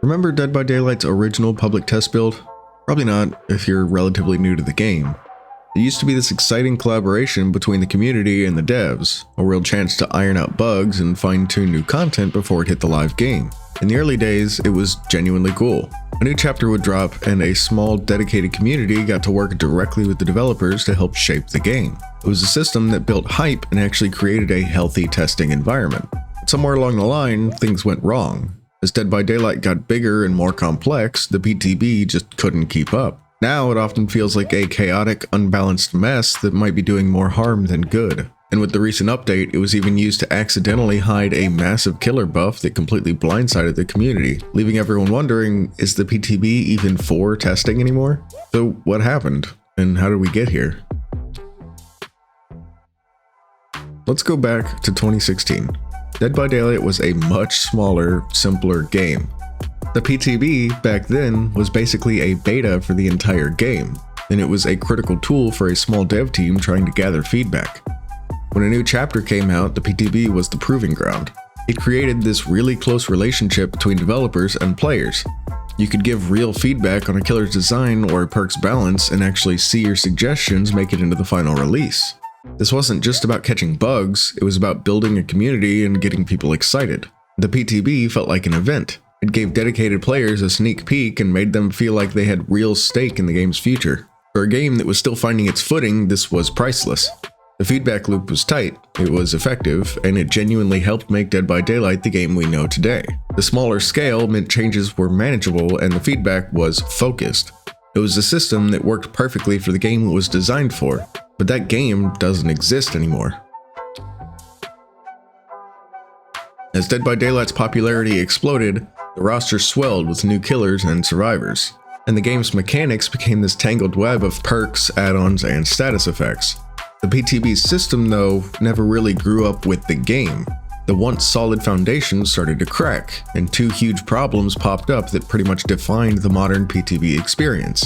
Remember Dead by Daylight's original public test build? Probably not if you're relatively new to the game. It used to be this exciting collaboration between the community and the devs, a real chance to iron out bugs and fine-tune new content before it hit the live game. In the early days, it was genuinely cool. A new chapter would drop and a small dedicated community got to work directly with the developers to help shape the game. It was a system that built hype and actually created a healthy testing environment. But somewhere along the line, things went wrong. As Dead by Daylight got bigger and more complex, the PTB just couldn't keep up. Now it often feels like a chaotic, unbalanced mess that might be doing more harm than good. And with the recent update, it was even used to accidentally hide a massive killer buff that completely blindsided the community, leaving everyone wondering, is the PTB even for testing anymore? So what happened, and how did we get here? Let's go back to 2016. Dead by Daylight was a much smaller, simpler game. The PTB back then was basically a beta for the entire game, and it was a critical tool for a small dev team trying to gather feedback. When a new chapter came out, the PTB was the proving ground. It created this really close relationship between developers and players. You could give real feedback on a killer's design or a perk's balance and actually see your suggestions make it into the final release. This wasn't just about catching bugs, it was about building a community and getting people excited. The PTB felt like an event. It gave dedicated players a sneak peek and made them feel like they had real stake in the game's future. For a game that was still finding its footing, this was priceless. The feedback loop was tight, it was effective, and it genuinely helped make Dead by Daylight the game we know today. The smaller scale meant changes were manageable and the feedback was focused. It was a system that worked perfectly for the game it was designed for, but that game doesn't exist anymore. As Dead by Daylight's popularity exploded, the roster swelled with new killers and survivors, and the game's mechanics became this tangled web of perks, add-ons, and status effects. The PTB's system, though, never really grew up with the game. The once solid foundation started to crack, and two huge problems popped up that pretty much defined the modern PTB experience.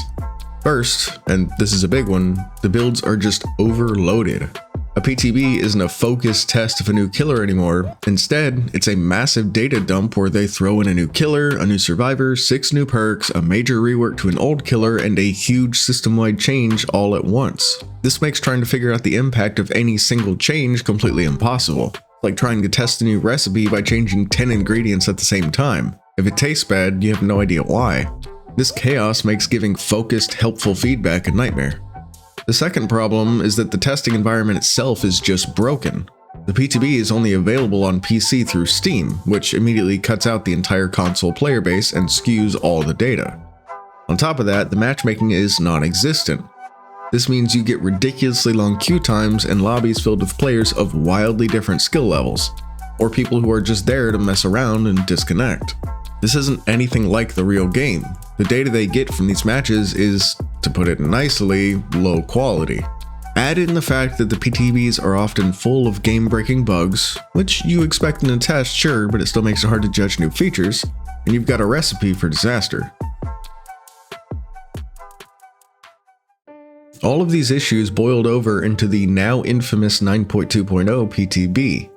First, and this is a big one, the builds are just overloaded. A PTB isn't a focused test of a new killer anymore. Instead, it's a massive data dump where they throw in a new killer, a new survivor, 6 new perks, a major rework to an old killer, and a huge system-wide change all at once. This makes trying to figure out the impact of any single change completely impossible. It's like trying to test a new recipe by changing 10 ingredients at the same time. If it tastes bad, you have no idea why. This chaos makes giving focused, helpful feedback a nightmare. The second problem is that the testing environment itself is just broken. The PTB is only available on PC through Steam, which immediately cuts out the entire console player base and skews all the data. On top of that, the matchmaking is non-existent. This means you get ridiculously long queue times and lobbies filled with players of wildly different skill levels, or people who are just there to mess around and disconnect. This isn't anything like the real game. The data they get from these matches is, to put it nicely, low quality. Add in the fact that the PTBs are often full of game-breaking bugs, which you expect in a test, sure, but it still makes it hard to judge new features, and you've got a recipe for disaster. All of these issues boiled over into the now infamous 9.2.0 PTB.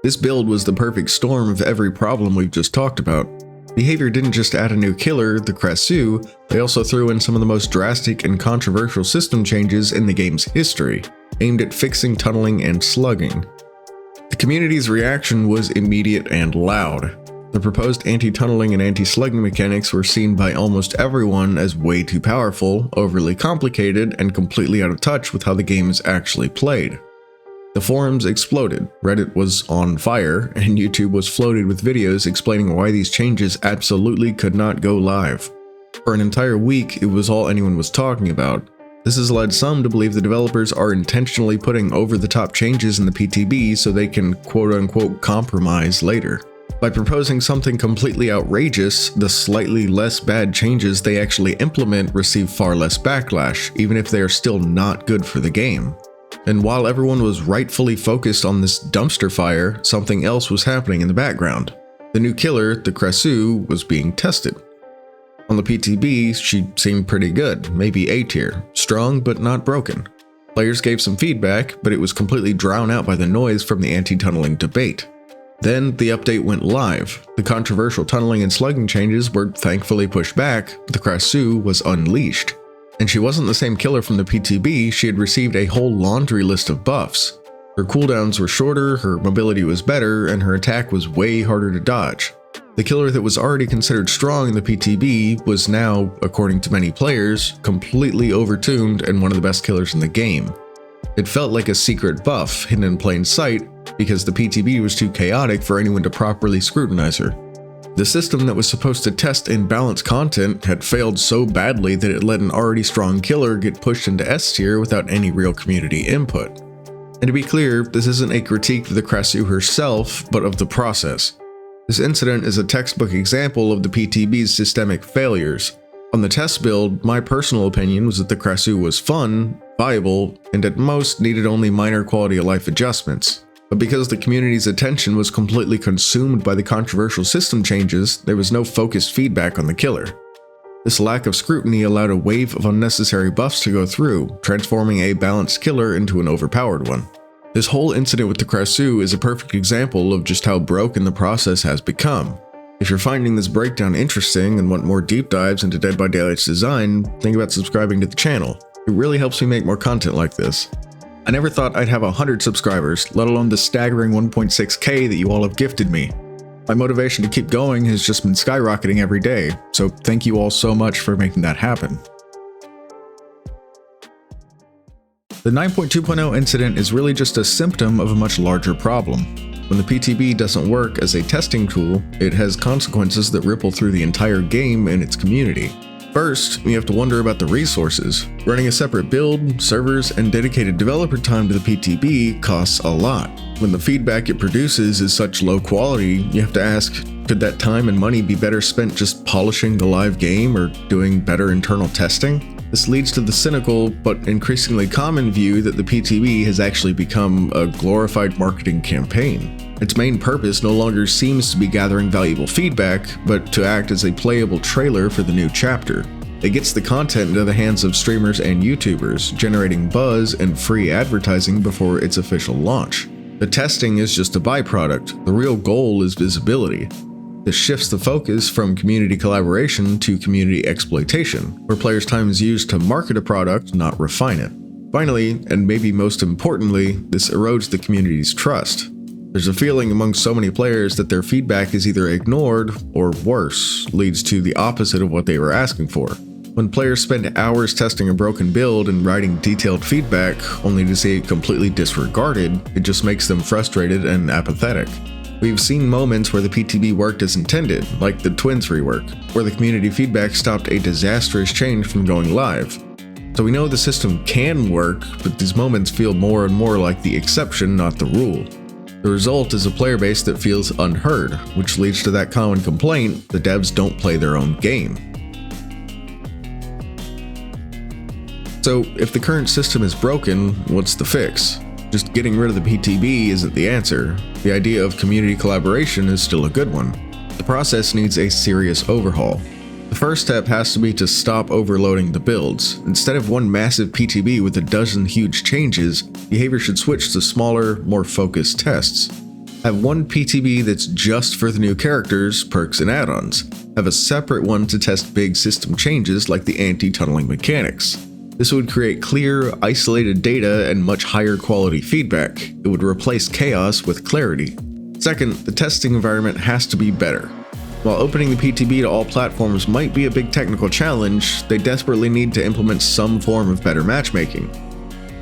This build was the perfect storm of every problem we've just talked about. Behavior didn't just add a new killer, the Krasu, they also threw in some of the most drastic and controversial system changes in the game's history, aimed at fixing tunneling and slugging. The community's reaction was immediate and loud. The proposed anti-tunneling and anti-slugging mechanics were seen by almost everyone as way too powerful, overly complicated, and completely out of touch with how the game is actually played. The forums exploded, Reddit was on fire, and YouTube was flooded with videos explaining why these changes absolutely could not go live. For an entire week, it was all anyone was talking about. This has led some to believe the developers are intentionally putting over-the-top changes in the PTB so they can quote-unquote compromise later. By proposing something completely outrageous, the slightly less bad changes they actually implement receive far less backlash, even if they are still not good for the game. And while everyone was rightfully focused on this dumpster fire, something else was happening in the background. The new killer, the Krasu, was being tested. On the PTB, she seemed pretty good, maybe A tier, strong but not broken. Players gave some feedback, but it was completely drowned out by the noise from the anti-tunneling debate. Then the update went live. The controversial tunneling and slugging changes were thankfully pushed back, but the Krasue was unleashed. And she wasn't the same killer from the PTB, she had received a whole laundry list of buffs. Her cooldowns were shorter, her mobility was better, and her attack was way harder to dodge. The killer that was already considered strong in the PTB was now, according to many players, completely overtuned and one of the best killers in the game. It felt like a secret buff hidden in plain sight because the PTB was too chaotic for anyone to properly scrutinize her. The system that was supposed to test and balance content had failed so badly that it let an already strong killer get pushed into S tier without any real community input. And to be clear, this isn't a critique of the Krasue herself, but of the process. This incident is a textbook example of the PTB's systemic failures. On the test build, my personal opinion was that the Krasue was fun, viable, and at most needed only minor quality of life adjustments. But because the community's attention was completely consumed by the controversial system changes, there was no focused feedback on the killer. This lack of scrutiny allowed a wave of unnecessary buffs to go through, transforming a balanced killer into an overpowered one. This whole incident with the Krasue is a perfect example of just how broken the process has become. If you're finding this breakdown interesting and want more deep dives into Dead by Daylight's design, think about subscribing to the channel. It really helps me make more content like this. I never thought I'd have 100 subscribers, let alone the staggering 1.6k that you all have gifted me. My motivation to keep going has just been skyrocketing every day, so thank you all so much for making that happen. The 9.2.0 incident is really just a symptom of a much larger problem. When the PTB doesn't work as a testing tool, it has consequences that ripple through the entire game and its community. First, we have to wonder about the resources. Running a separate build, servers, and dedicated developer time to the PTB costs a lot. When the feedback it produces is such low quality, you have to ask, could that time and money be better spent just polishing the live game or doing better internal testing? This leads to the cynical but increasingly common view that the PTB has actually become a glorified marketing campaign. Its main purpose no longer seems to be gathering valuable feedback, but to act as a playable trailer for the new chapter. It gets the content into the hands of streamers and YouTubers, generating buzz and free advertising before its official launch. The testing is just a byproduct, the real goal is visibility. This shifts the focus from community collaboration to community exploitation, where players' time is used to market a product, not refine it. Finally, and maybe most importantly, this erodes the community's trust. There's a feeling among so many players that their feedback is either ignored, or worse, leads to the opposite of what they were asking for. When players spend hours testing a broken build and writing detailed feedback, only to see it completely disregarded, it just makes them frustrated and apathetic. We've seen moments where the PTB worked as intended, like the Twins rework, where the community feedback stopped a disastrous change from going live. So we know the system can work, but these moments feel more and more like the exception, not the rule. The result is a player base that feels unheard, which leads to that common complaint: the devs don't play their own game. So if the current system is broken, what's the fix? Just getting rid of the PTB isn't the answer. The idea of community collaboration is still a good one. The process needs a serious overhaul. The first step has to be to stop overloading the builds. Instead of one massive PTB with a dozen huge changes, behavior should switch to smaller, more focused tests. Have one PTB that's just for the new characters, perks, and add-ons. Have a separate one to test big system changes like the anti-tunneling mechanics. This would create clear, isolated data and much higher quality feedback. It would replace chaos with clarity. Second, the testing environment has to be better. While opening the PTB to all platforms might be a big technical challenge, they desperately need to implement some form of better matchmaking.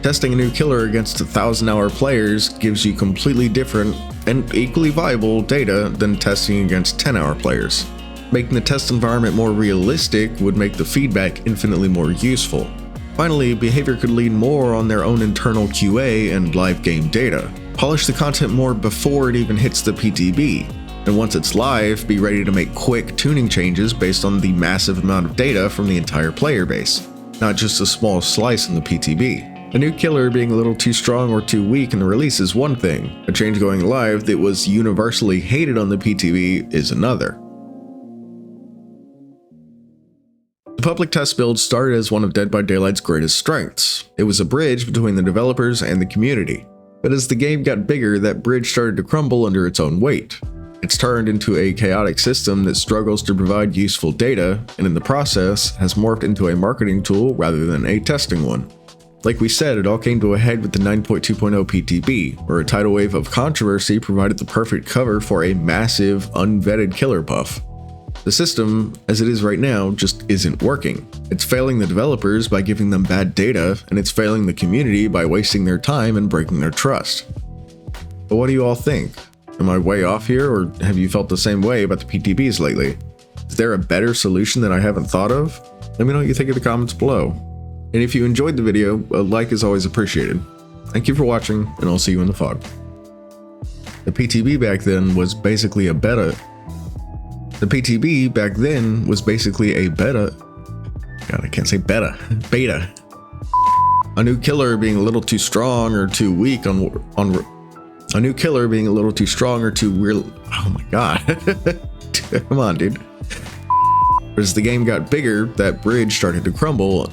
Testing a new killer against 1,000-hour players gives you completely different and equally viable data than testing against 10-hour players. Making the test environment more realistic would make the feedback infinitely more useful. Finally, behavior could lean more on their own internal QA and live game data. Polish the content more before it even hits the PTB, and once it's live, be ready to make quick tuning changes based on the massive amount of data from the entire player base, not just a small slice in the PTB. A new killer being a little too strong or too weak in the release is one thing, a change going live that was universally hated on the PTB is another. The public test build started as one of Dead by Daylight's greatest strengths. It was a bridge between the developers and the community. But as the game got bigger, that bridge started to crumble under its own weight. It's turned into a chaotic system that struggles to provide useful data, and in the process, has morphed into a marketing tool rather than a testing one. Like we said, it all came to a head with the 9.2.0 PTB, where a tidal wave of controversy provided the perfect cover for a massive, unvetted killer buff. The system, as it is right now, just isn't working. It's failing the developers by giving them bad data, and it's failing the community by wasting their time and breaking their trust. But what do you all think? Am I way off here, or have you felt the same way about the PTBs lately? Is there a better solution that I haven't thought of? Let me know what you think in the comments below. And if you enjoyed the video, a like is always appreciated. Thank you for watching, and I'll see you in the fog. The PTB back then was basically a beta. The PTB back then was basically a beta. God, I can't say beta. Beta. A new killer being a little too strong or too weak a new killer being a little too strong or too weird. Oh my god. Come on, dude. As the game got bigger, that bridge started to crumble.